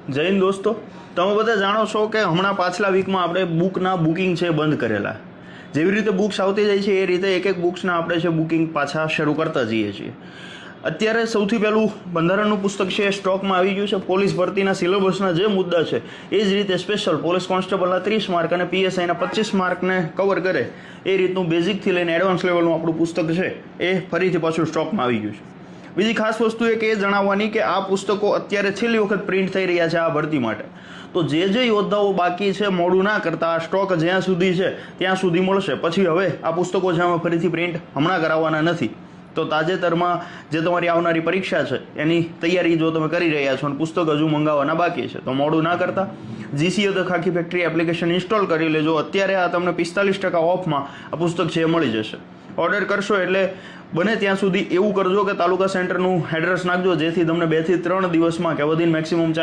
જય હિન્દ દોસ્તો, તમે બધા જાણો છો કે હમણાં પાછલા વીકમાં આપણે બુકના બુકિંગ છે બંધ કરેલા. જેવી રીતે બુક્સ આવતી જાય છે એ રીતે એક એક બુક્સના આપણે છે બુકિંગ પાછા શરૂ કરતા જઈએ છીએ. અત્યારે સૌથી પહેલું બંધારણનું પુસ્તક છે એ સ્ટોકમાં આવી ગયું છે. પોલીસ ભરતીના સિલેબસના જે મુદ્દા છે એ જ રીતે સ્પેશિયલ પોલીસ કોન્સ્ટેબલના 30 માર્ક અને પીએસઆઈના 25 માર્કને કવર કરે એ રીતનું બેઝિકથી લઈને એડવાન્સ લેવલનું આપણું પુસ્તક છે એ ફરીથી પાછું સ્ટોકમાં આવી ગયું છે. બીજી ખાસ વસ્તુ એ જણાવવાની કે આ પુસ્તકો અત્યારે છેલ્લી વખત પ્રિન્ટ થઈ રહ્યા છે આ ભરતી માટે. તો જે યોદ્ધાઓ બાકી છે મોડું ના કરતા આ સ્ટોક જ્યાં સુધી છે ત્યાં સુધી મળશે. પછી હવે આ પુસ્તકો છે અમે ફરીથી પ્રિન્ટ હમણાં કરાવવાના નથી. તો તાજેતરમાં જે તમારી આવનારી પરીક્ષા છે એની તૈયારી જો તમે કરી રહ્યા છો અને પુસ્તક હજુ મંગાવવાના બાકી છે તો મોડું ના કરતા GCA the khaki factory application install કરી લેજો. અત્યારે આ તમને 45% ઓફમાં આ પુસ્તક છે એ મળી જશે. ઓર્ડર કરશો એટલે બને ત્યાં સુધી એવું કરજો કે તાલુકા સેન્ટરનું એડ્રેસ નાખજો, જેથી તમને 2 થી 3 દિવસમાં કે વધીને મેક્સિમમ 4